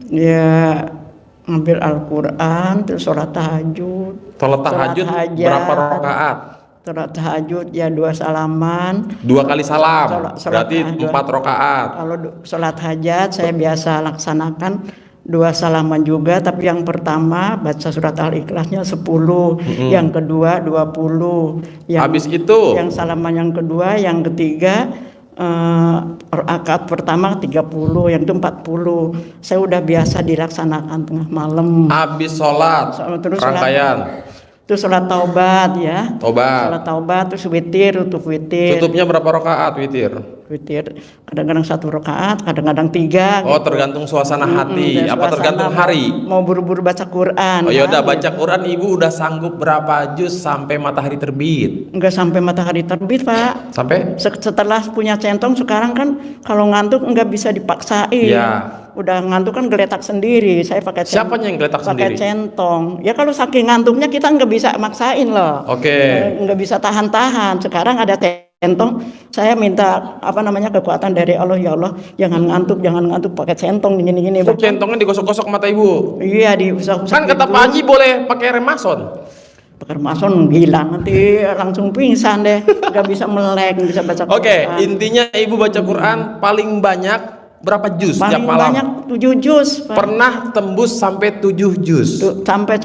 Ya ngambil Al-Quran, terus sholat tahajud. Sholat tahajud berapa rakaat? Sholat tahajud ya 2 salaman. 2 kali salam. Berarti tahajud. 4 rakaat. Kalau sholat hajat saya biasa laksanakan 2 salaman juga, tapi yang pertama baca surat Al-Ikhlasnya 10, yang kedua 20. Habis itu yang salaman yang kedua, yang ketiga rakaat pertama 30, yang itu 40. Saya udah biasa dilaksanakan tengah malam. Habis sholat terus rangkaian. Terus sholat taubat ya. Taubat. Sholat taubat, terus witir, tutup witir. Tutupnya berapa rakaat witir? Witir kadang-kadang 1 rakaat, kadang-kadang 3. Oh, tergantung suasana hati. Apa tergantung hari? Mau buru-buru baca Quran. Oh ya udah, baca Quran ibu udah sanggup berapa juz sampai matahari terbit? Enggak sampai matahari terbit, Pak. Sampai? Setelah punya centong sekarang kan kalau ngantuk enggak bisa dipaksain. Ya. Udah ngantuk kan geletak sendiri. Saya pakai centong. Siapanya yang geletak sendiri? Pakai centong. Ya kalau saking ngantuknya kita enggak bisa maksain loh. Oke. Enggak bisa tahan-tahan. Sekarang ada centong, saya minta kekuatan dari Allah, ya Allah jangan ngantuk pakai centong gini. Itu centongnya digosok-gosok mata ibu? Iya, diusap-usap. Kan kata Pak Haji boleh pakai remason. Pakai remason gila, nanti langsung pingsan deh, nggak bisa melek, nggak bisa baca Quran. Oke, intinya ibu baca Quran paling banyak berapa juz paling tiap malam? Banyak 7 juz. Pernah tembus sampai 7 juz? Sampai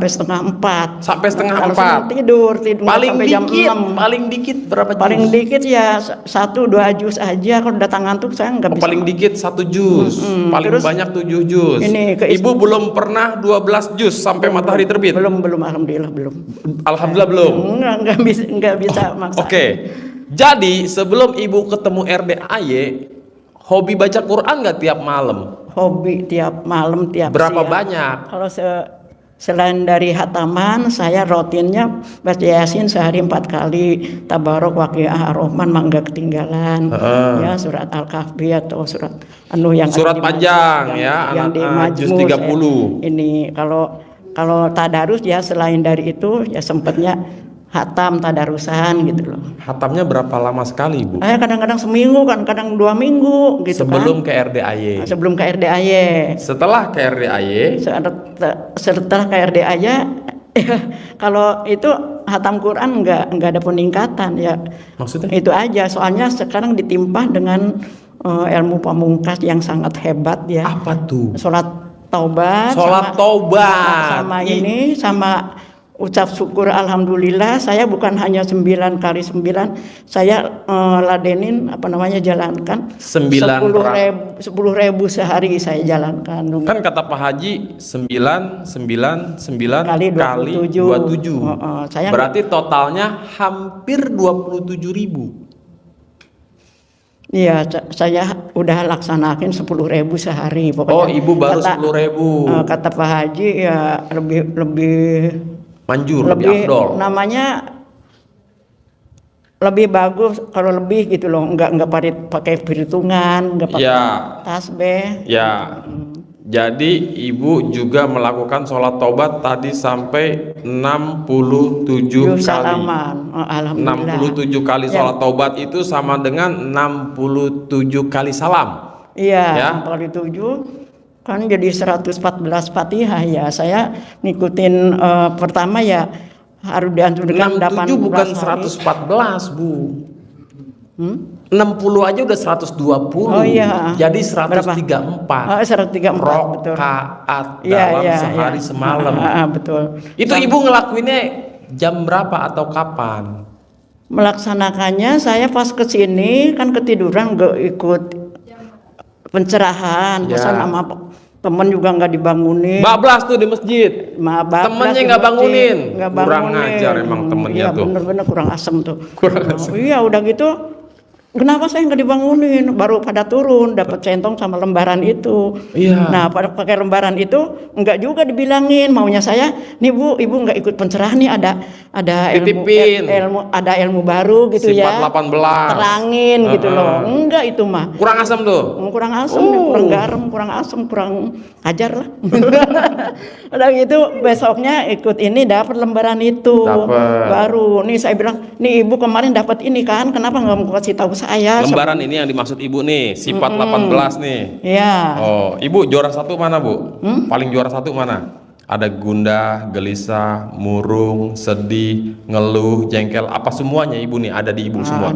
setengah 4. Sampai setengah Kalau 4. tidur paling sampai dikit, jam 6. paling dikit berapa juz? Paling dikit ya 1-2 juz aja. Kalau datang ngantuk saya nggak bisa. Paling dikit 1 juz, paling Terus, banyak 7 juz. Ibu belum pernah 12 juz sampai matahari terbit? Belum, alhamdulillah belum. Alhamdulillah belum. Nggak bisa maksa. Oke. Jadi sebelum ibu ketemu RDAY, hobi baca Quran nggak tiap malam? Hobi tiap malam, tiap berapa siang. Banyak? Kalau selain dari hataman, saya rutinnya baca Yasin sehari 4 kali, Tabarok, Waqiah, Ar-Rahman, nggak ketinggalan. Ya, surat Al-Kahfi atau surat yang surat panjang yang di juz Majmu. 30. Ini kalau tadarus ya selain dari itu ya sempatnya hatam tadarusan gitu loh. Hatamnya berapa lama sekali, Bu? Kadang-kadang seminggu kan, kadang 2 minggu gitu. Sebelum kan. ke RDAY. Sebelum ke RDAY. Setelah ke RDAY. Setelah ke RDAY kalau itu hatam Quran nggak ada peningkatan ya. Maksudnya? Itu aja. Soalnya sekarang ditimpa dengan ilmu pamungkas yang sangat hebat ya. Apa tuh? Sholat taubat. Sama ucap syukur alhamdulillah. Saya bukan hanya 9 kali 9, saya ladenin jalankan 10.000 sehari saya jalankan. Kan kata Pak Haji 9 kali 27. Berarti totalnya hampir 27.000. Iya, saya udah laksanakin 10.000 sehari pokoknya. Oh, ibu baru 10.000. Kata Pak Haji ya lebih manjur, lebih afdol. Namanya lebih bagus kalau lebih gitu loh, nggak pakai perhitungan, nggak pakai tasbih. Ya. Jadi ibu juga melakukan sholat taubat tadi sampai 67 kali. Salaman. Alhamdulillah. 67 kali sholat taubat itu sama dengan 67 kali salam. Iya, 47 kan jadi 114 Fatihah ya. Saya ngikutin pertama ya harus dianjurkan 67 bukan 114, Bu. 60 aja udah 120. Oh iya. Jadi 134. 134 betul. Rakaat dalam sehari semalam. Betul. Itu ibu ngelakuinnya jam berapa atau kapan? Melaksanakannya saya pas kesini kan ketiduran, gak ikut pencerahan. Pesan sama temen juga nggak dibangunin. Bablas tuh di masjid. Temennya nggak bangunin. Kurang ajar emang temennya tuh. Bener-bener kurang asem tuh. Iya udah gitu. Kenapa saya nggak dibangunin? Baru pada turun dapat centong sama lembaran itu. Iya. Nah pada pakai lembaran itu nggak juga dibilangin. Maunya saya, nih Bu, ibu nggak ikut pencerahan nih, ada ilmu baru gitu ya. Sifat 18. Terangin gitu loh. Enggak itu mah. Kurang asam tuh. Kurang asam, kurang garam, kurang asam, kurang ajar lah. Udah gitu besoknya ikut ini dapat lembaran itu. Baru nih saya bilang, nih ibu kemarin dapat ini kan, kenapa nggak mau kasih tahu saya? saya. Lembaran ini yang dimaksud ibu nih, sifat 18 nih. Iya. Oh, ibu juara 1 mana bu? Paling juara 1 mana? Ada gundah, gelisah, murung, sedih, ngeluh, jengkel, apa semuanya ibu nih ada di ibu semua?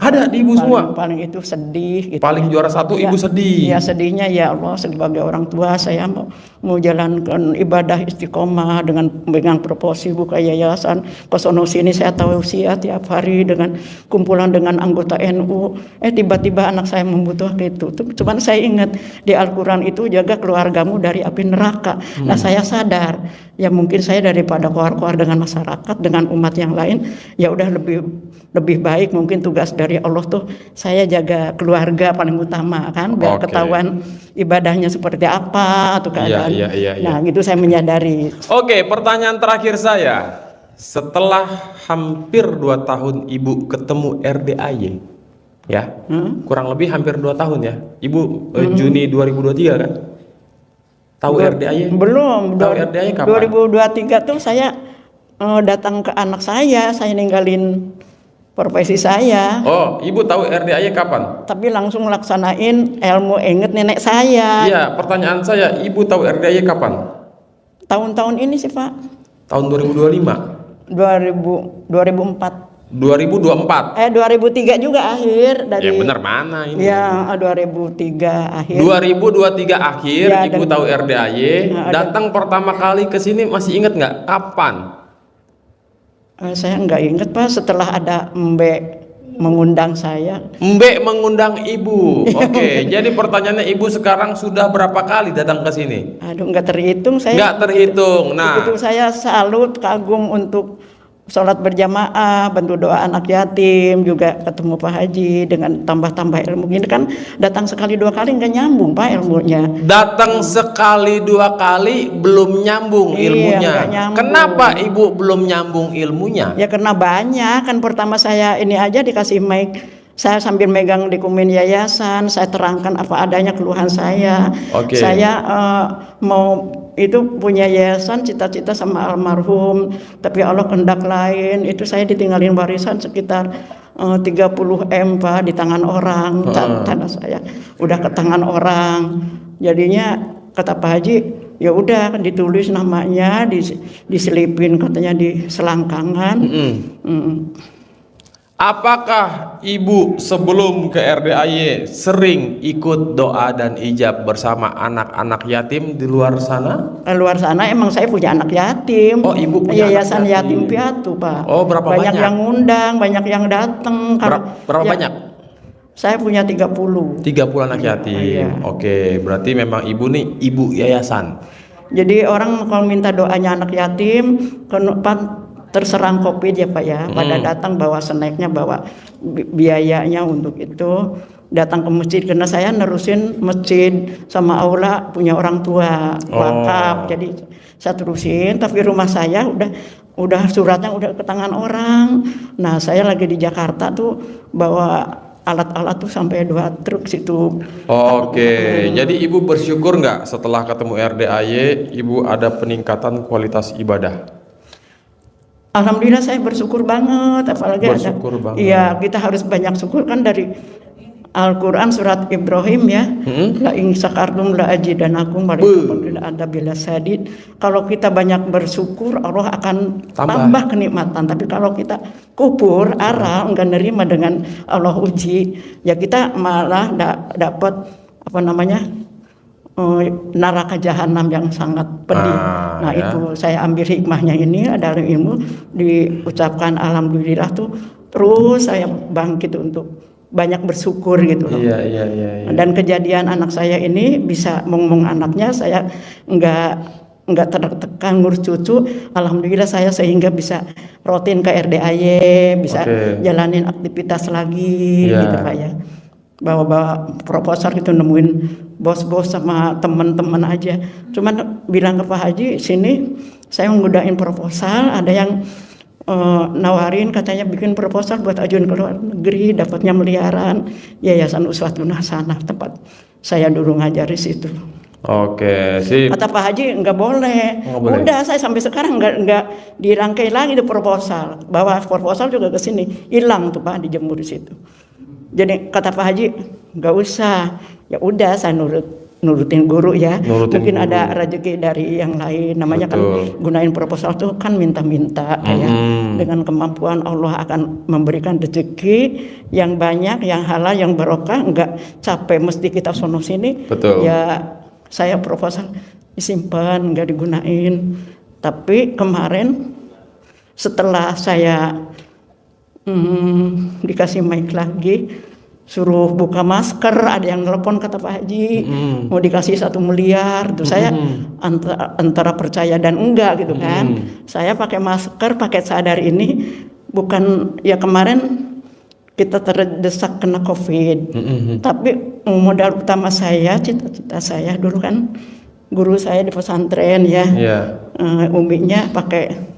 Ada di ibu semua. Paling itu sedih gitu. Paling juara 1 ibu sedih. Ya sedihnya ya Allah, sebagai orang tua saya mau jalankan ibadah istiqomah dengan pegang proposi buka yayasan. Kesono sini saya tausiah tiap hari dengan kumpulan dengan anggota NU. Tiba-tiba anak saya membutuhkan itu. Cuman saya ingat di Al-Quran itu jaga keluargamu dari api neraka. Nah saya sadar ya mungkin saya daripada koar-koar dengan masyarakat dengan umat yang lain ya udah lebih baik mungkin tugas dari Allah tuh saya jaga keluarga paling utama kan biar ketahuan ibadahnya seperti apa atau keadaan. Nah gitu saya menyadari. Oke, pertanyaan terakhir saya, setelah hampir 2 tahun ibu ketemu RDAY ya, kurang lebih hampir 2 tahun ya ibu, Juni 2023 kan? Tahu RDAY? Belum. Tahu RDAY kapan? 2023 tuh saya datang ke anak saya ninggalin profesi saya. Oh, ibu tahu RDAY kapan? Tapi langsung laksanain ilmu inget nenek saya. Iya, pertanyaan saya, ibu tahu RDAY kapan? Tahun-tahun ini sih Pak. Tahun 2025? 2004. 2024? 2003 juga akhir dari. Ya benar mana ini? Ya 2003 akhir. 2023 akhir ya, ibu tahu RDAY. Datang pertama kali ke sini masih ingat nggak? Kapan? Saya nggak ingat Pak. Setelah ada Mbak mengundang saya. Mbak mengundang ibu. Oke. Jadi pertanyaannya ibu sekarang sudah berapa kali datang ke sini? Aduh nggak terhitung saya. Nggak terhitung. Nah. Itu saya salut kagum untuk sholat berjamaah, bantu doa anak yatim, juga ketemu Pak Haji dengan tambah-tambah ilmu. Ini kan datang sekali 2 kali nggak nyambung Pak ilmunya. Datang sekali 2 kali belum nyambung ilmunya. Nyambung. Kenapa ibu belum nyambung ilmunya? Ya karena banyak kan pertama saya ini aja dikasih mic. Saya sambil megang dokumen yayasan, saya terangkan apa adanya keluhan saya. Saya mau itu punya yayasan cita-cita sama almarhum, tapi Allah kehendak lain. Itu saya ditinggalin warisan sekitar 30 M Pak di tangan orang. Tanah saya udah ke tangan orang. Jadinya kata Pak Haji, ya udah ditulis namanya, diselipin katanya di selangkangan. Apakah ibu sebelum ke RDAY sering ikut doa dan ijab bersama anak-anak yatim di luar sana? Luar sana emang saya punya anak yatim. Oh, ibu punya yayasan anak yatim piatu Pak. Oh, berapa banyak? Banyak yang ngundang, banyak yang datang. Berapa banyak? Saya punya 30. 30 anak yatim. Oke, berarti memang ibu nih ibu yayasan. Jadi orang kalau minta doanya anak yatim, terserang COVID ya Pak ya, pada datang bawa snacknya, bawa biayanya untuk itu, datang ke masjid karena saya nerusin masjid sama aula punya orang tua wakaf, jadi saya terusin. Tapi rumah saya udah suratnya udah ke tangan orang. Nah saya lagi di Jakarta tuh bawa alat-alat tuh sampai 2 truk situ. Jadi ibu bersyukur nggak setelah ketemu RDAY ibu ada peningkatan kualitas ibadah? Alhamdulillah saya bersyukur banget, apalagi iya kita harus banyak syukur kan dari Al-Quran surat Ibrahim ya. La in syakartum la azidanakum wa la ada bila sadid. Kalau kita banyak bersyukur Allah akan tambah kenikmatan. Tapi kalau kita kupur, arah, enggak nerima dengan Allah uji, ya kita malah dapat neraka jahanam yang sangat pedih. Itu saya ambil hikmahnya ini ada ilmu diucapkan alhamdulillah tuh terus saya bangkit untuk banyak bersyukur gitu loh. Dan kejadian anak saya ini bisa ngomong anaknya saya enggak tertekan ngurus cucu. Alhamdulillah saya sehingga bisa rutin ke RDAY, bisa jalanin aktivitas lagi gitu Pak ya. Bawa proposal gitu, nemuin bos-bos sama teman-teman aja. Cuman bilang ke Pak Haji, sini saya menggunain proposal, ada yang nawarin katanya bikin proposal buat ajuin ke luar negeri, dapatnya miliaran. Yayasan Uswatun Hasanah tempat saya dulu ngajari situ. Sip. Kata Pak Haji nggak boleh. Udah saya sampai sekarang nggak dirangkai lagi itu proposal. Bawa proposal juga ke sini, hilang tuh Pak, dijemur di situ. Jadi kata Pak Haji, nggak usah. Ya udah, saya nurutin guru ya. Mungkin ada rezeki dari yang lain. Namanya kan gunain proposal tuh kan minta-minta ya. Dengan kemampuan Allah akan memberikan rezeki yang banyak, yang halal, yang barokah. Nggak capek mesti kita sono sini. Ya saya proposal disimpan, nggak digunain. Tapi kemarin setelah saya dikasih mic lagi, suruh buka masker, ada yang nelpon kata Pak Haji mau dikasih 1 miliar tuh. Saya antara percaya dan enggak gitu kan. Saya pakai masker, pakai cadar ini bukan ya, kemarin kita terdesak kena COVID, tapi modal utama saya, cita-cita saya dulu kan guru saya di pesantren ya, uminya pakai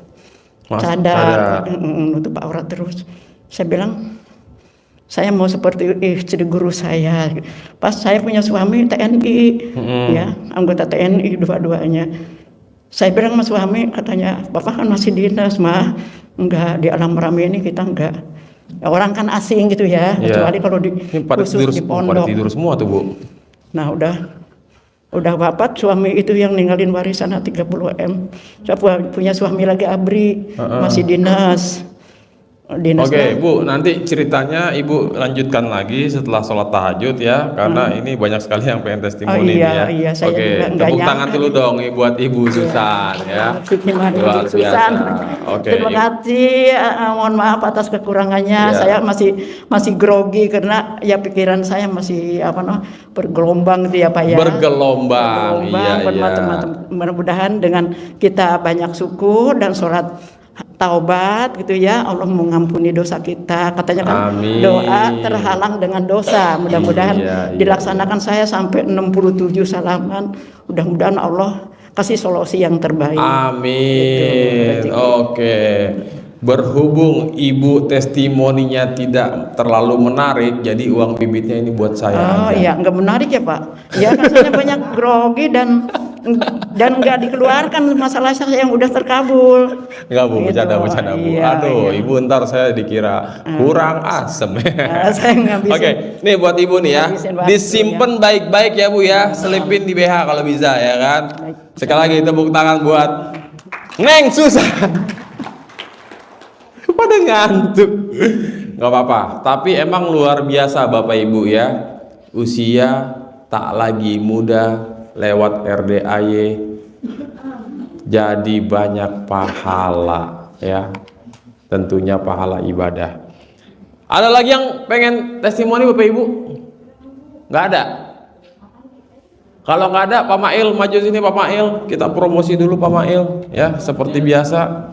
cadar nutup aurat terus. Saya bilang saya mau seperti istri guru saya. Pas saya punya suami TNI, ya anggota TNI dua-duanya. Saya bilang sama suami, katanya bapak kan masih dinas mah, enggak di alam rame ini kita enggak. Ya, orang kan asing gitu ya, kecuali kalau di khusus di pondok. Pada tidur semua tuh Bu. Nah udah wafat suami itu yang ninggalin warisan 30 M. Saya punya suami lagi ABRI, masih dinas. Oke, Bu, nanti ceritanya Ibu lanjutkan lagi setelah sholat tahajud ya, karena ini banyak sekali yang pengen testimoni iya, nih ya. saya Oke, tepuk tangan dulu dong buat Ibu Susan ya. Luar biasa. Oke. Terima kasih. Mohon maaf atas kekurangannya. Saya masih grogi karena ya pikiran saya masih bergelombang gitu ya Pak ya. Bergelombang. Iya. Mudah-mudahan dengan kita banyak syukur dan sholat taubat gitu ya, Allah mengampuni dosa kita. Katanya kan doa terhalang dengan dosa. Mudah-mudahan dilaksanakan. Saya sampai 67 salaman. Mudah-mudahan Allah kasih solusi yang terbaik. Amin. Gitu. Oke. Berhubung Ibu testimoninya tidak terlalu menarik, jadi uang bibitnya ini buat saya aja. Oh iya, nggak menarik ya Pak. Ya kan saya banyak grogi dan nggak dikeluarkan masalah saya yang udah terkabul. Enggak Bu, bercanda Bu. Iya, Aduh, Ibu ntar saya dikira kurang asem. Saya ngabisin. Oke, nih buat Ibu nih ya, disimpan baik-baik ya Bu ya, selipin di BH kalau bisa ya kan. Sekali lagi tepuk tangan buat Neng Susan. Pada ngantuk. Nggak apa-apa, tapi emang luar biasa Bapak Ibu ya, usia tak lagi muda, lewat RDAY jadi banyak pahala ya, tentunya pahala ibadah. Ada lagi yang pengen testimoni Bapak Ibu? Nggak ada? Kalau nggak ada, Pak Mail maju sini. Pak Mail, kita promosi dulu Pak Mail ya, seperti biasa.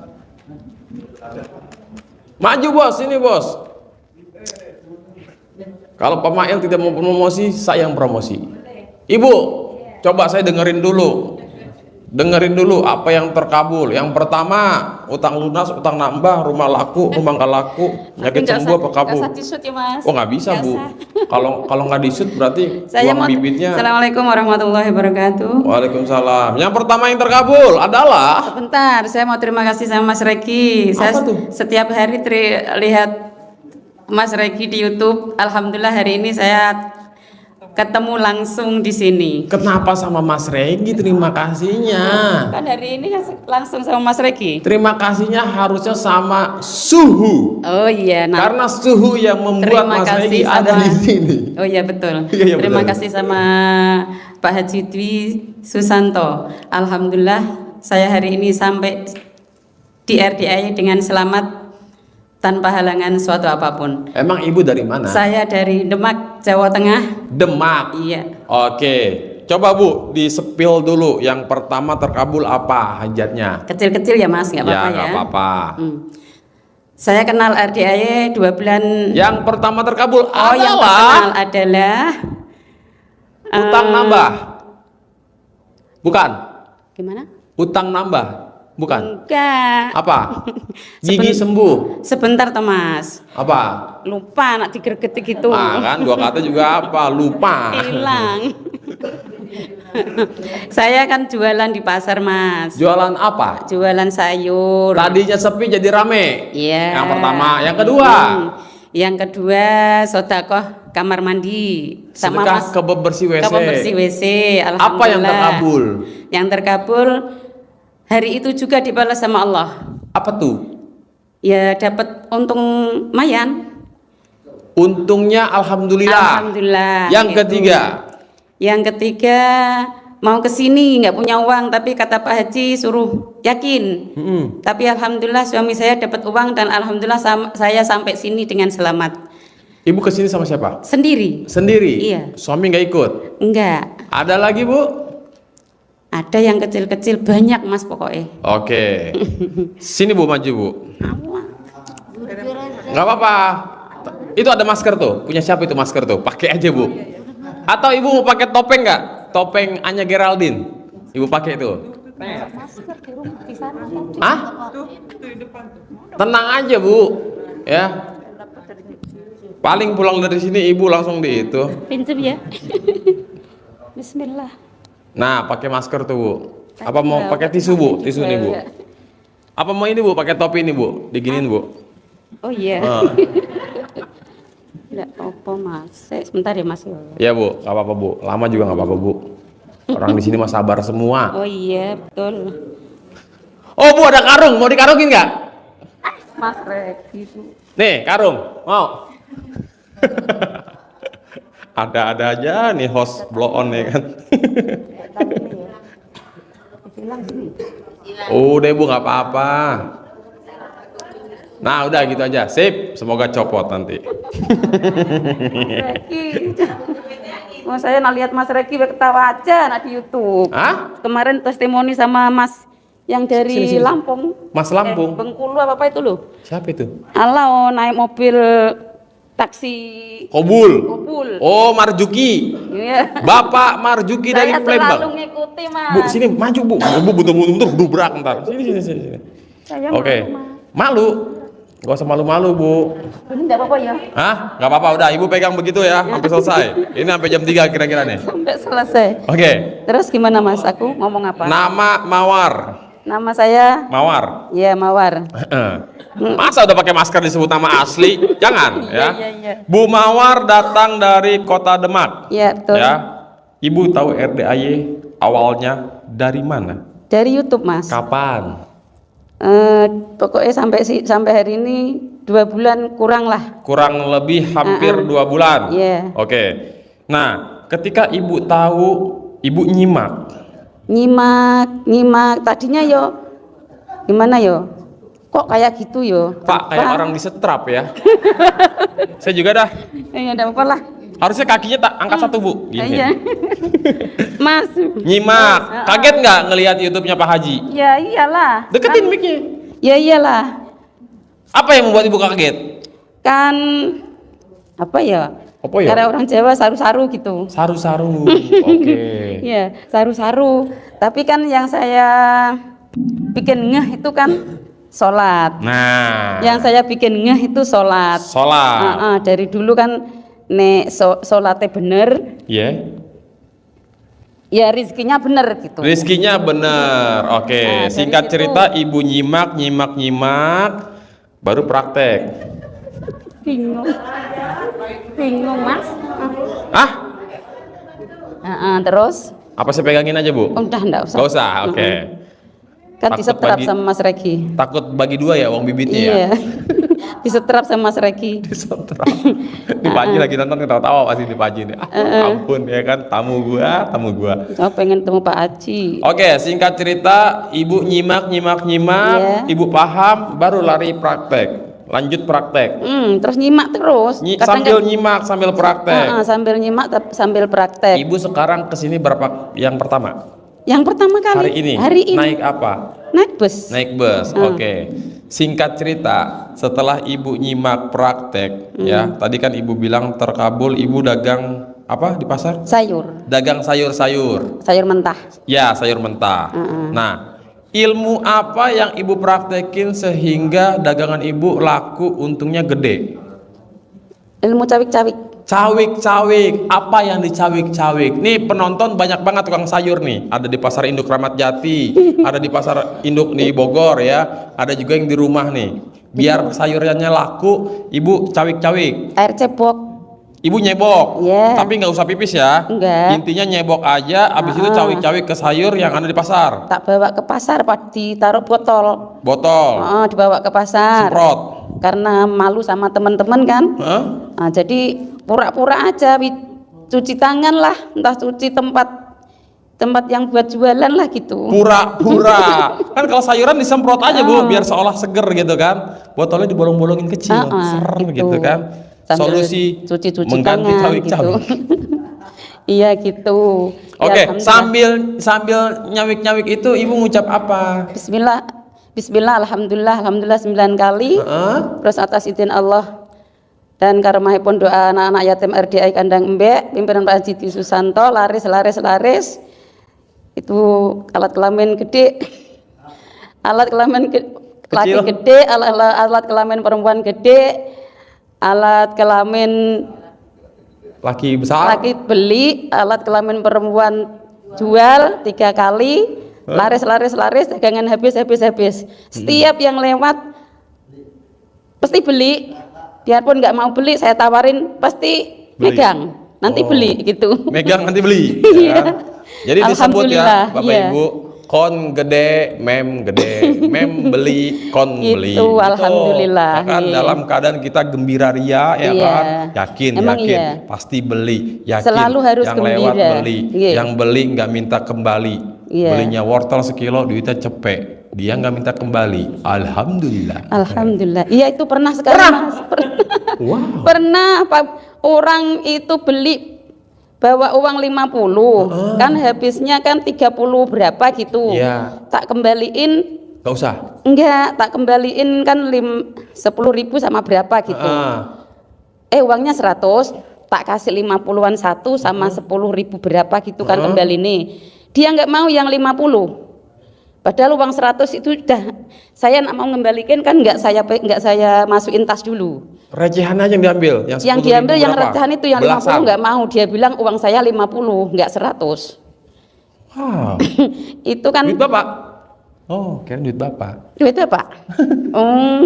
Maju bos, ini bos. Kalau Pak Mail tidak mau promosi, saya yang promosi. Ibu, coba saya dengerin dulu apa yang terkabul. Yang pertama, utang lunas, utang nambah, rumah laku, rumah nggak laku, penyakit sembuh apa kabul? Ya, Mas. Oh nggak bisa Bu. Kalau nggak disut berarti saya uang bibitnya. Assalamualaikum warahmatullahi wabarakatuh. Waalaikumsalam. Yang pertama yang terkabul adalah. Sebentar, saya mau terima kasih sama Mas Reki. Saya setiap hari lihat Mas Reki di YouTube. Alhamdulillah hari ini saya ketemu langsung di sini. Kenapa sama Mas Reki? Terima kasihnya. Kan hari ini langsung sama Mas Reki. Terima kasihnya harusnya sama Suhu. Oh iya. Nah, karena Suhu yang membuat Mas Reki ada di sini. Oh iya betul. Iya, terima kasih sama Pak Haji Dwi Susanto. Alhamdulillah saya hari ini sampai di RDAY dengan selamat, tanpa halangan suatu apapun. Emang Ibu dari mana? Saya dari Demak, Jawa Tengah. Demak? Iya. Oke, coba Bu, di-spill dulu. Yang pertama terkabul apa hajatnya? Kecil-kecil ya Mas, nggak apa-apa ya. Nggak apa-apa. Saya kenal RDAY 2 bulan. Yang pertama terkabul yang terkenal adalah utang nambah. Bukan? Gimana? Utang nambah. Bukan? Enggak. Apa? Gigi sembuh. Sebentar Thomas. Apa? Lupa nak digergeti gitu. Kan dua kata juga apa? Lupa. Hilang. Saya kan jualan di pasar Mas. Jualan apa? Jualan sayur. Tadinya sepi jadi rame. Iya. Yang pertama, yang kedua. Yang kedua, sedekah kamar mandi Sedekah mas- kebersih WC. kebersih WC. Apa yang Alhamdulillah. terkabul? Yang terkabul hari itu juga dibalas sama Allah. Apa tuh? Ya dapat untung lumayan. Untungnya alhamdulillah. Alhamdulillah. Yang gitu. ketiga, Yang ketiga, mau ke sini nggak punya uang, tapi kata Pak Haji suruh yakin. Tapi alhamdulillah suami saya dapat uang dan alhamdulillah saya sampai sini dengan selamat. Ibu kesini sama siapa? Sendiri? Sendiri. Iya. Suami nggak ikut. Enggak. Ada lagi Bu? Ada yang kecil-kecil banyak mas pokoknya. Oke. Sini Bu, maju Bu. Nggak apa-apa. Itu ada masker tuh. Punya siapa itu masker tuh? Pakai aja Bu. Atau Ibu mau pakai topeng nggak? Topeng Anya Geraldine. Ibu pakai itu. Hah? Tenang aja Bu. Ya. Paling pulang dari sini Ibu langsung di itu. Pinjam ya. Bismillah. Nah, pakai masker tuh Bu. Apa mau pakai tisu Bu? Tisu nih Bu. Apa mau ini Bu? Pakai topi ini Bu? Diginin Bu. Oh iya. Ah. Enggak apa mas. Sebentar ya mas. Ya Bu, nggak apa-apa Bu. Lama juga nggak apa-apa Bu. Orang di sini mah sabar semua. Oh iya betul. Oh Bu, ada karung. Mau dikarungin nggak? Mas Regi itu. Nih, karung. Mau? Ada-ada aja nih host blow on ya kan. Udah Bu, nggak apa-apa. Nah, udah gitu aja. Sip. Semoga copot nanti. Regi. Oh saya lihat Mas Regi ketawa aja nah di YouTube. Hah? Kemarin testimoni sama Mas yang dari Sini. Lampung. Mas Lampung? Bengkulu apa itu loh? Siapa itu? Allah naik mobil taksi Kobul. Kobul. Oh, Marjuki. Iya. Bapak Marjuki dari Saya selalu Palembang. ngikuti Mas. Bu, sini maju Bu. Bu bentar dubrak ntar. Sini. Saya Oke. malu, Mas. Malu. Gak usah malu-malu Bu. Ini enggak apa-apa ya. Hah? Gak apa-apa, udah Ibu pegang begitu ya sampai selesai. Ini sampai jam 3 kira-kira nih. Sampai selesai. Oke. Terus gimana Mas? Aku ngomong apa? Nama Mawar. Nama saya Mawar. ya Mawar. Masa udah pakai masker disebut nama asli? Jangan ya. Iya. Bu Mawar datang dari Kota Demak. Iya betul. Ya. Ibu tahu RDAY awalnya dari mana? Dari YouTube Mas. Kapan? Pokoknya sampai hari ini 2 bulan kurang lah. Kurang lebih hampir 2 bulan. Iya. Oke. Nah, ketika Ibu tahu, Ibu Nyimak tadinya yo gimana yo? Kok kayak gitu yo? Pak, kayak orang disetrap ya. Saya juga dah. Ya enggak apa-apa lah. Harusnya kakinya tak angkat satu Bu. Gini. Iya. Mas. Nyimak. Kaget nggak ngelihat YouTube-nya Pak Haji? Ya iyalah. Deketin mic-nya. Ya iyalah. Apa yang membuat Ibu kaget? Kan apa ya? Apa ya? Karena orang Jawa saru-saru gitu. Saru-saru. Oke. Iya, saru-saru. Tapi kan yang saya bikin ngeh itu kan sholat. Nah. Yang saya bikin ngeh itu sholat. Sholat. Dari dulu kan nek sholatnya bener, Iya. ya rizkinya bener gitu. Rizkinya bener. Oke. Nah, dari Singkat situ- cerita Ibu nyimak, baru praktek. Bingung Mas. Ah? Terus Apa saya pegangin aja Bu? udah enggak usah. Gak usah. Oke. Kan Takut disetrap bagi- sama Mas Regi. Takut bagi 2 ya uang bibitnya ya? Iya. Disetrap sama Mas Regi. Disetrap. Di Paji lagi nonton ketawa-tawa pasti di Paji nih. Ampun ya kan, tamu gua. Saya pengen ketemu Pak Haji. Oke, singkat cerita, Ibu nyimak, Iya. Ibu paham, baru lari praktek. Lanjut praktek. Terus nyimak terus. Sambil nyimak, sambil praktek. Sambil nyimak sambil praktek. Ibu sekarang kesini berapa yang pertama? Yang pertama kali Hari ini. Naik apa? naik bus. Naik bus. Oke. Singkat cerita, setelah Ibu nyimak praktek, ya, tadi kan Ibu bilang terkabul, Ibu dagang apa di pasar? Sayur Dagang sayur-sayur. mentah. Ya, sayur mentah. Nah, ilmu apa yang Ibu praktekin sehingga dagangan Ibu laku, untungnya gede? Ilmu cawik-cawik. Cawik-cawik, apa yang dicawik-cawik? Nih penonton banyak banget tukang sayur nih. Ada di pasar induk Ramat Jati, ada di pasar induk nih Bogor ya, ada juga yang di rumah nih. Biar sayurannya laku, ibu cawik-cawik. Air cebok. Ibu nyebok, Iya. tapi nggak usah pipis ya. Enggak. Intinya nyebok aja, abis itu cawik-cawik ke sayur yang ada di pasar. Tak bawa ke pasar, Pak, ditaruh botol. Botol, Dibawa ke pasar. semprot. Karena malu sama teman-teman kan. Hah? Nah, jadi pura-pura aja cuci tangan lah, entah cuci tempat yang buat jualan lah gitu. Pura-pura. Kan kalau sayuran disemprot aja Bu, biar seolah seger gitu kan. Botolnya dibolong-bolongin kecil, serem gitu kan. Sambil Solusi cuci-cuci mengganti tangan cawik-cawik. gitu. Iya gitu. Oke, Ya, alhamdulillah. sambil nyawik-nyawik itu ibu ngucap apa? Bismillah, alhamdulillah 9 kali. Terus atas izin Allah dan karomahipun doa anak-anak yatim RDI Kandang Embek, pimpinan Pak Haji Susanto, laris. Itu alat kelamin gede, alat kelamin laki Kecil. gede, alat kelamin perempuan gede, alat kelamin Laki besar. laki beli, alat kelamin perempuan jual 3 kali, laris, dagangan habis. Setiap yang lewat pasti beli, biarpun nggak mau beli saya tawarin pasti Beli. megang, nanti beli gitu. Megang nanti beli. Iya. Ya kan? Jadi disebut ya Alhamdulillah, Bapak iya. Ibu, kon gede, mem beli, kon Gitu, beli. alhamdulillah, Ya kan iya. dalam keadaan kita gembira ria ya Iya. kan, yakin Emang iya. pasti beli, yakin. Selalu harus yang lewat gembira. beli, Iya. yang beli nggak minta kembali. Iya. Belinya wortel sekilo duitnya cepek, dia nggak minta kembali. Alhamdulillah. Alhamdulillah. Iya itu pernah sekali Mas. Wow. Pernah Pak, orang itu beli bawa uang 50 kan habisnya kan 30 berapa gitu. Iya. Tak kembaliin Gak usah. enggak, tak kembaliin kan 10.000 sama berapa gitu. Uangnya 100, tak kasih 50-an satu sama 10.000 berapa gitu kan kembali nih. Dia nggak mau yang 50. Padahal uang 100 itu udah saya nak mau ngembalikan kan nggak saya masukin tas dulu. Recehan aja yang diambil. Yang 10.000 diambil yang berapa? recehan itu yang Belasan. 50 nggak mau, dia bilang uang saya 50 nggak 100. Wow. Itu kan Duit Bapak? Oh, kira duit Bapak. duit apa?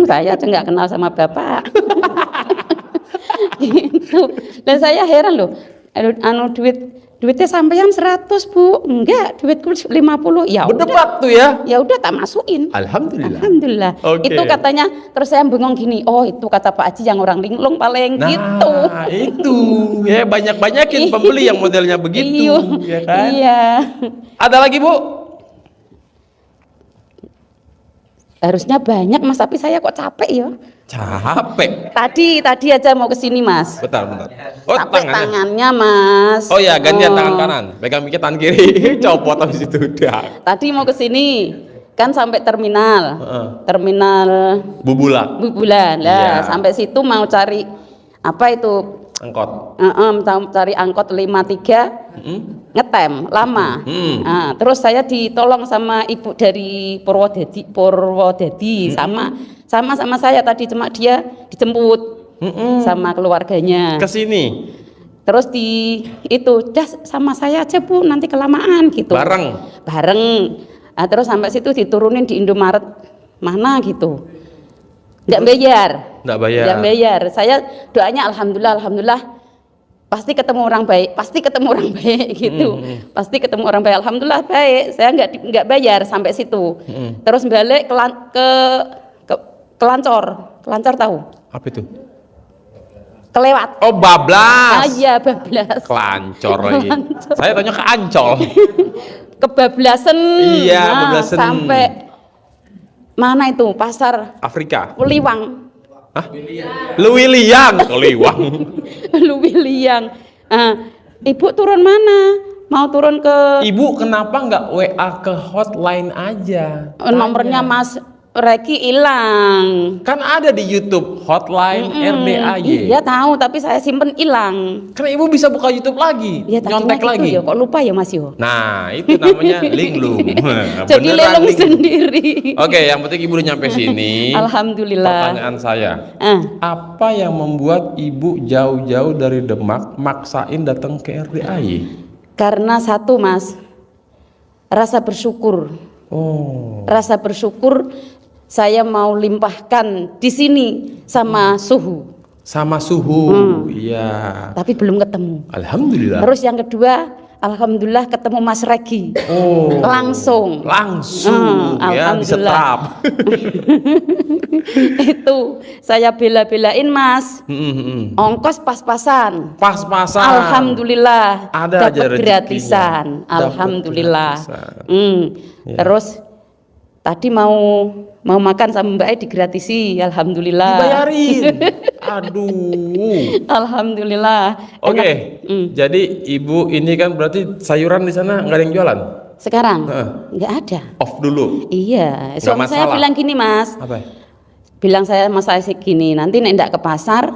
Saya aja nggak kenal sama bapak. Gitu. Dan saya heran loh, duitnya sampean 100 Bu, enggak, duitku 50. Ya udah, Berdebat tuh ya. ya udah tak masukin. Alhamdulillah. Alhamdulillah. Oke. Itu katanya, terus saya bengong gini, oh itu kata Pak Haji yang orang linglung paling Nah, gitu. itu ya banyakin pembeli yang modelnya begitu, ya kan? Iya. Ada lagi Bu? Harusnya banyak Mas, tapi saya kok capek ya. Capek. Tadi aja mau kesini Mas. Bentar. Oh, Capek tangannya. tangannya Mas. Oh ya, gantian tangan kanan. Pegang mikir tangan kiri, copot habis itu udah. Tadi mau kesini, kan sampai terminal. Terminal Bubulak, Bubulan. Lah, Iya. sampai situ mau cari apa itu? angkot. Mau cari angkot 53 ngetem lama. Nah, terus saya ditolong sama ibu dari Purwodadi sama saya tadi, cuma dia dijemput sama keluarganya. Ke sini. Terus dah sama saya aja Bu, nanti kelamaan gitu. Bareng. Nah, terus sampai situ diturunin di Indomaret mana gitu. Nggak bayar. Nggak bayar. Nggak bayar. Saya doanya alhamdulillah pasti ketemu orang baik gitu. Pasti ketemu orang baik. Alhamdulillah baik. Saya nggak bayar sampai situ. Terus balik ke Kelancor. Kelancor tahu? Apa itu? Kelewat. Oh, bablas. Iya, bablas. Kelancor lagi. Saya tanya ke Ancol. Kebablasan. Iya, bablasan. Sampai mana itu? Pasar Afrika. Liwang. Hah? Luwiliang, Keliwang. Luwiliang. Ibu turun mana? Mau turun ke Ibu kenapa nggak WA ke hotline aja? nomornya Mas Reki hilang. Kan ada di YouTube hotline RDAY. Iya tahu, tapi saya simpen hilang. Karena ibu bisa buka YouTube lagi, Ya nyontek tadinya lagi. gitu ya, kok lupa ya Mas yo. Nah, itu namanya linglung. Jadi Beneran lelong linglung. sendiri. Oke, yang penting ibu udah nyampe sini. Alhamdulillah. Pertanyaan saya, Ah, apa yang membuat ibu jauh-jauh dari Demak maksain datang ke RDAY? karena satu Mas, rasa bersyukur. Oh, Rasa bersyukur saya mau limpahkan di sini sama suhu. Sama suhu. Iya. Tapi belum ketemu. Alhamdulillah. Terus yang kedua, alhamdulillah ketemu Mas Regi. Oh. Langsung. Ya, disetrap. Itu saya bela-belain Mas. Ongkos pas-pasan. Pas-pasan. Alhamdulillah. Ada aja dapat rezekinya. gratisan. Dapat Alhamdulillah. gratisan. Ya. Terus tadi mau makan sama Mbak E digratisi. Alhamdulillah. Dibayarin. Aduh. Alhamdulillah. Oke. Jadi Ibu ini kan berarti sayuran di sana nggak ada yang jualan? Sekarang nggak ada. Off dulu. Iya. Nggak Suami saya masalah. bilang gini Mas. Apa? Bilang saya sih gini, nanti nek ndak ke pasar,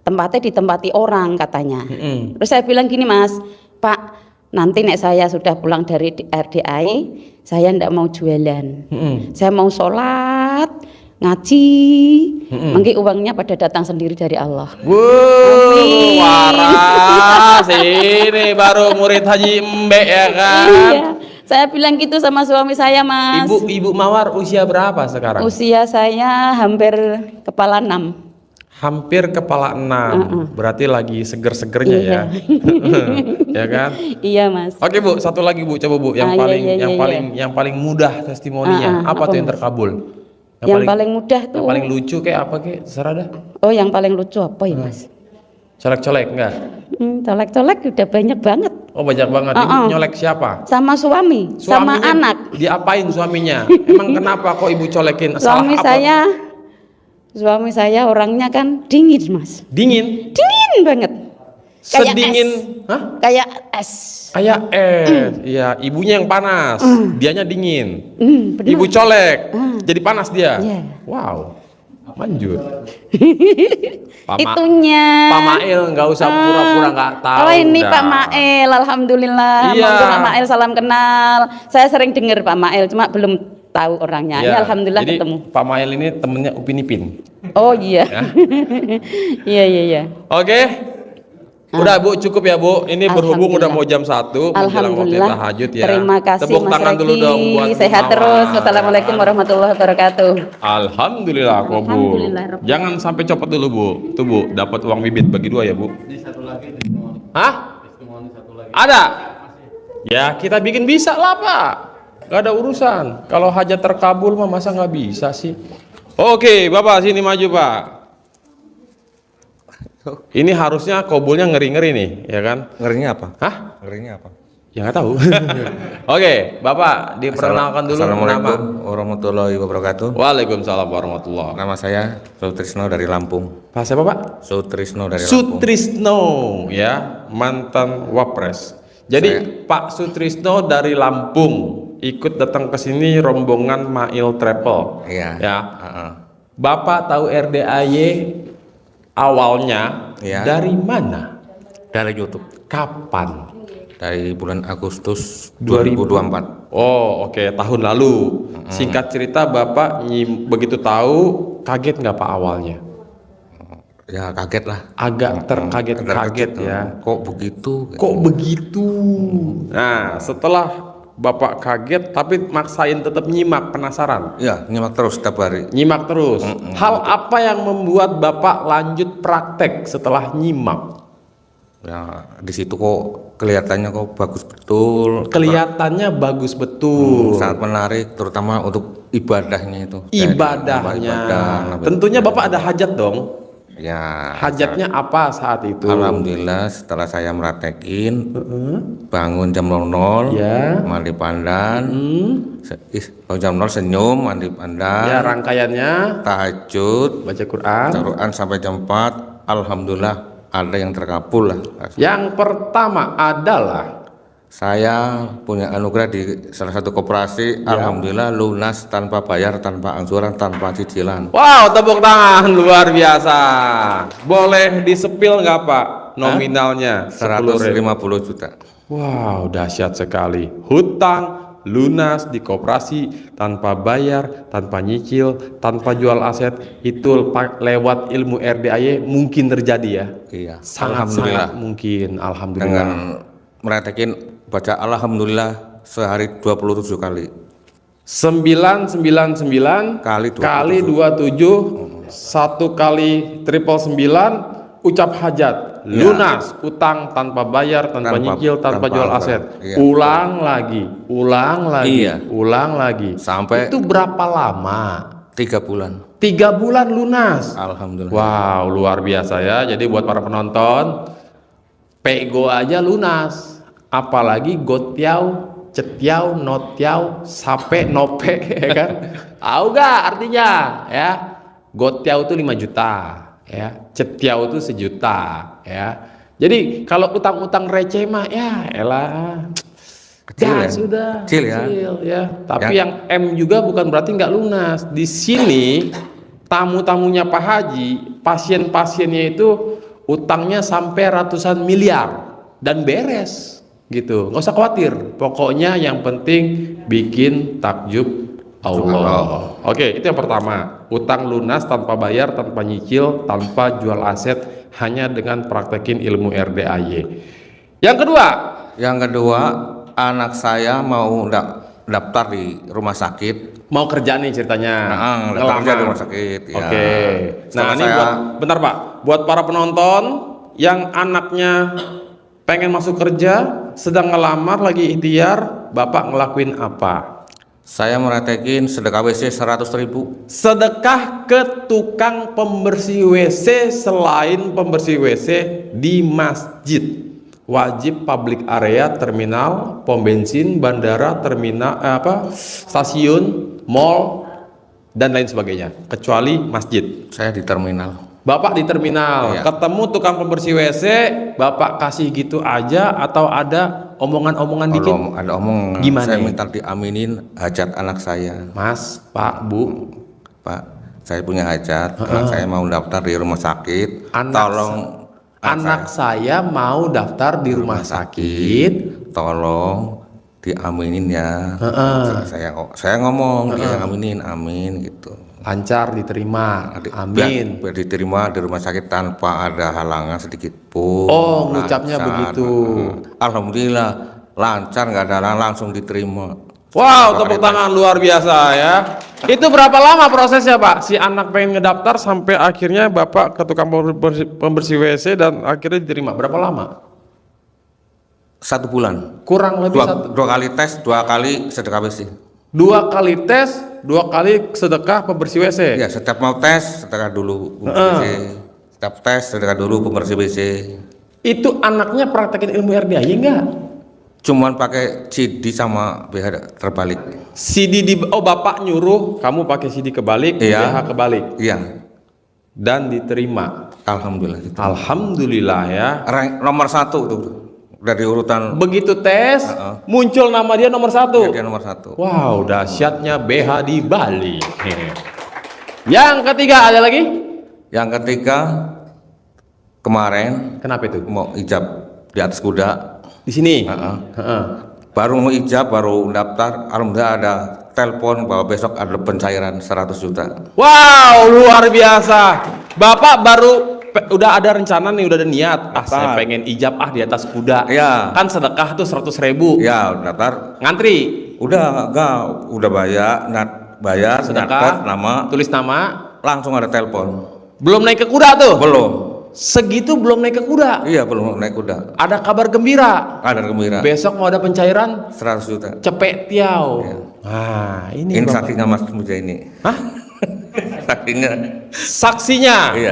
tempatnya ditempati orang katanya. Terus saya bilang gini Mas, Pak, nanti nek saya sudah pulang dari RDI, saya ndak mau jualan. Saya mau sholat, ngaji, mungkin uangnya pada datang sendiri dari Allah. Wuh, Amin. waras ini baru murid Haji Mbek ya kan? Iya, saya bilang gitu sama suami saya Mas. Ibu Mawar usia berapa sekarang? Usia saya hampir kepala 6. Hampir kepala 6. Berarti lagi seger-segernya Iya. ya. Ya kan? Iya Mas. Oke Bu, satu lagi Bu, coba Bu yang paling iya, yang paling mudah testimoninya. Apa tuh yang terkabul? Yang paling mudah tuh. Yang paling lucu kayak apa kayak serah dah. Oh, yang paling lucu apa ya Mas? Colek-colek enggak? Colek-colek udah banyak banget. Oh banyak banget. Ibu nyolek siapa? Sama suami, sama Suaminya anak. Diapain suaminya? Emang kenapa kok ibu colekin? Salah Suami apa? suami saya orangnya kan dingin Mas. Dingin. Dingin banget. Kayak Sedingin, es. hah? Kayak es. Kayak Iya, ibunya yang panas, dianya dingin. Bener. Ibu colek, jadi panas dia. Iya. Wow, manjur. Itunya. Pak Mail nggak usah pura-pura nggak tahu. Oh ini dah. Pak Mail, alhamdulillah. Iya. Monggo Pak Mail, salam kenal. Saya sering dengar Pak Mail, cuma belum tahu orangnya. Ini Iya, alhamdulillah jadi ketemu. Pak Mail ini temennya Upin Ipin. Oh iya. Ya. Iya. Oke. Udah Bu, cukup ya Bu. Ini berhubung udah mau jam 1 menjelang waktu Alhamdulillah. tahajud ya. Terima kasih Tepuk Mas tangan dulu Regi. dong buat Bu Sehat Mawar. terus. Wassalamualaikum warahmatullahi wabarakatuh. Alhamdulillah kok Bu. Alhamdulillah, Rob. Jangan sampai copot dulu Bu. Tuh Bu, dapat uang bibit bagi 2 ya Bu. Hah? Ada? Ya kita bikin bisa lah Pak. Gak ada urusan. Kalau hajat terkabul mah masa nggak bisa sih? Oke Bapak sini maju Pak. Ini harusnya kabulnya ngeri-ngeri nih, ya kan? Ngerinya apa? Hah? Ngerinya apa? Ya nggak tahu. Oke, Bapak diperkenalkan dulu nama. Assalamualaikum warahmatullahi wabarakatuh. Waalaikumsalam warahmatullah. Nama saya Sutrisno dari Lampung. Pak siapa Pak? Sutrisno dari Lampung. Sutrisno, ya mantan Wapres. Jadi Pak Sutrisno dari Lampung ikut datang ke sini rombongan Mail Travel. Iya. Ya. Heeh. Bapak tahu RDAY awalnya Iya. dari mana? Dari YouTube. Kapan? Dari bulan Agustus 2000. 2024. Oh oke, tahun lalu. Singkat cerita Bapak begitu tahu kaget nggak Pak awalnya? Ya kaget lah. Agak terkaget-kaget ya. Kok begitu? Kok begitu? Nah setelah Bapak kaget tapi maksain tetap nyimak, penasaran. Ya nyimak terus setiap hari. Nyimak terus. Hal apa yang membuat Bapak lanjut praktek setelah nyimak? Ya di situ kok kelihatannya kok bagus betul. Kelihatannya bagus betul. Sangat menarik terutama untuk ibadahnya itu. Ibadahnya. Ibadah. Tentunya Bapak ada hajat dong. Ya. Hajatnya apa saat itu? Alhamdulillah setelah saya meratekin bangun jam 00 Ya. mandi pandan bangun jam 0 senyum mandi Ya pandan rangkaiannya tahajud baca Quran. Quran sampai jam 4 Alhamdulillah ada yang terkabul lah. Yang pertama adalah Saya punya anugerah di salah satu koperasi. Alhamdulillah lunas tanpa bayar, tanpa angsuran, tanpa cicilan. wow, tepuk tangan luar biasa. Boleh disepil nggak Pak nominalnya? 10.000. 150 juta. Wow, dahsyat sekali. Hutang lunas di koperasi tanpa bayar, tanpa nyicil, tanpa jual aset, itu lewat ilmu RDAY mungkin terjadi ya. Iya. Sangat mungkin. Alhamdulillah. Dengan meratekin baca Alhamdulillah sehari 27 kali. 999 kali 27 1 kali 999 ucap hajat lunas utang tanpa bayar, tanpa nyicil, tanpa jual aset. Iya. Ulang lagi, Iya. ulang lagi. Sampai Itu berapa lama? 3 bulan. 3 bulan lunas. Alhamdulillah. Wow, luar biasa ya. Jadi buat para penonton, pego aja lunas, apalagi gotiau, cetiau, notiau, sape, nope, ya kan? Tahu gak artinya? Ya, gotiau itu 5 juta, ya, cetiau itu 1 juta, ya. Jadi kalau utang-utang receh mah, ya elah, Kecil ya? sudah, Kecil ya? Tapi yang M juga bukan berarti nggak lunas. Di sini tamu-tamunya Pak Haji, pasien-pasiennya itu utangnya sampai ratusan miliar dan beres gitu, nggak usah khawatir, pokoknya yang penting bikin takjub Allah. Oke, itu yang pertama, utang lunas tanpa bayar, tanpa nyicil, tanpa jual aset, hanya dengan praktekin ilmu RDAY. Yang kedua, anak saya mau daftar di rumah sakit. mau kerja nih ceritanya, Daftar kerja di rumah sakit. Ya. Oke. Nah, Setelah ini bentar Pak, buat para penonton yang anaknya pengen masuk kerja, sedang ngelamar, lagi ikhtiar, Bapak ngelakuin apa? saya meratekin sedekah WC 100.000. Sedekah ke tukang pembersih WC selain pembersih WC di masjid. Wajib public area, terminal, pom bensin, bandara, terminal, stasiun, mall, dan lain sebagainya. Kecuali masjid. Saya di terminal. Bapak di terminal, Iya. ketemu tukang pembersih WC, Bapak kasih gitu aja atau ada omongan-omongan dikit? Kalau ada omong, Gimana saya ya? minta diaminin hajat anak saya. Mas, Pak, Bu, Pak, saya punya hajat, anak saya mau daftar di rumah sakit. anak saya mau daftar di rumah sakit. Tolong diaminin ya. Saya ngomong dia aminin, amin gitu. Lancar diterima, amin. Biar diterima di rumah sakit tanpa ada halangan sedikit pun. Oh, ngucapnya Lancar. begitu. Alhamdulillah lancar, nggak ada halangan, langsung diterima. Wow, tepuk tangan luar biasa ya. Itu berapa lama prosesnya Pak? Si anak pengen ngedaftar sampai akhirnya Bapak ke tukang pembersih WC dan akhirnya diterima. Berapa lama? 1 bulan. Kurang lebih Dua kali tes, 2 kali sedekah WC. 2 kali tes, 2 kali sedekah pembersih WC. Ya, setiap mau tes sedekah dulu pembersih WC. Setiap tes sedekah dulu pembersih WC. Itu anaknya praktekin ilmu RDAY enggak? Cuman pakai CD sama BH terbalik. Bapak nyuruh kamu pakai CD kebalik, Iya. BH kebalik, Iya, dan diterima. alhamdulillah. Gitu. Alhamdulillah ya. Nomor 1 tuh dari urutan. Begitu tes, muncul nama dia nomor 1. Dia nomor 1. Wow, dahsyatnya BH di Bali. Yang ketiga ada lagi? Yang ketiga kemarin Kenapa itu? mau ijab di atas kuda. Di sini. Baru mau ijab, baru daftar. Alhamdulillah ada telepon bahwa besok ada pencairan 100 juta. Wow, luar biasa. Bapak udah ada rencana nih, udah ada niat. Saya pengen ijab di atas kuda. Iya. Kan sedekah tuh 100.000. Ya, daftar. Ngantri. Udah bayar, Sedekah, nyatet nama, tulis nama, langsung ada telepon. belum naik ke kuda tuh. Belum. Segitu belum naik ke kuda. Iya, belum naik kuda. Ada kabar gembira. Ada gembira. Besok mau ada pencairan 100 juta. cepet tiau. Iya. Nah, ini Ini Bapak. saksinya Mas Muja ini. Hah? Saksinya. Saksinya. Iya,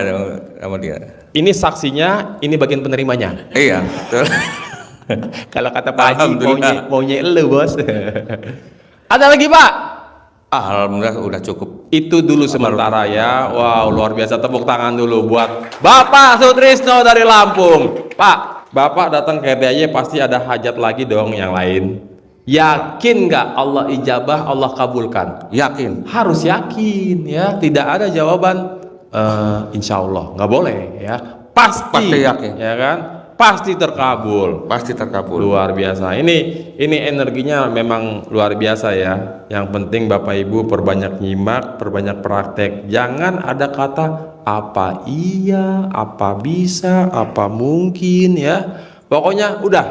sama dia. Ini saksinya, ini bagian penerimanya. Iya, betul. Kalau kata Pak Haji, Alhamdulillah. maunya elu bos. Ada lagi Pak? Alhamdulillah udah cukup. Itu dulu sementara ya. Wow, luar biasa, tepuk tangan dulu buat Bapak Sutrisno dari Lampung. Pak, Bapak datang ke RDAY pasti ada hajat lagi dong yang lain. Yakin nggak Allah ijabah, Allah kabulkan? Yakin. Harus yakin ya. Tidak ada jawaban insya Allah, nggak boleh ya. Pasti yakin. ya kan? Pasti terkabul. Pasti terkabul. Luar biasa. Ini energinya memang luar biasa ya. Yang penting Bapak Ibu perbanyak nyimak, perbanyak praktek. Jangan ada kata apa iya, apa bisa, apa mungkin ya. Pokoknya udah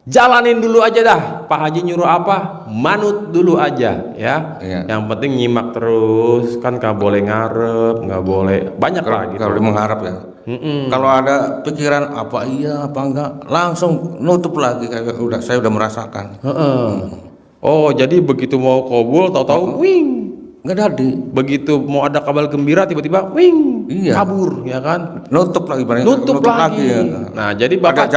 jalanin dulu aja dah. Pak Haji nyuruh apa, manut dulu aja ya. Iya. Yang penting nyimak terus, kan nggak boleh ngarep, nggak boleh banyak lah gitu. Kalau dia mengharap ya. Kalau ada pikiran apa iya apa enggak, langsung nutup lagi kayak saya udah merasakan. Oh, jadi begitu mau kabul tahu-tahu wing. Nggak jadi. Begitu mau ada kabar gembira tiba-tiba wing, Iya. kabur ya kan. Nutup lagi, Nutup lagi. ya. Nah, jadi Bapak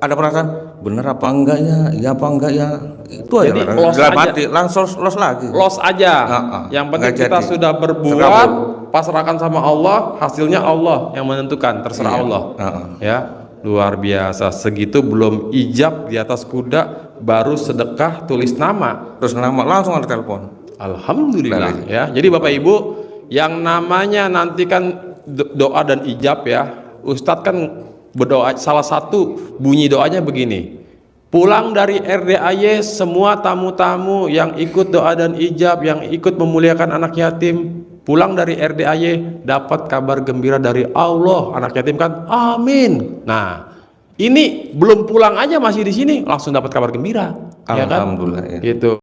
Ada perasaan bener apa enggak ya, iya apa enggak ya, itu aja. Jadi los dalam aja. hati langsung los lagi. los aja. Yang penting Nggak kita jadi. sudah berbuat, pasrahkan sama Allah, hasilnya Allah yang menentukan, terserah Iya. Allah. Ya, luar biasa. Segitu belum ijab di atas kuda, baru sedekah tulis nama. Terus nama langsung ada telepon. Alhamdulillah ya. Jadi Bapak Ibu, yang namanya nanti kan doa dan ijab ya. Ustadz kan berdoa, salah satu bunyi doanya begini. Pulang dari RDAY semua tamu-tamu yang ikut doa dan ijab, yang ikut memuliakan anak yatim, pulang dari RDAY dapat kabar gembira dari Allah. Anak yatim kan amin. Nah, ini belum pulang aja masih di sini langsung dapat kabar gembira. Ya kan? Alhamdulillah ya. Gitu.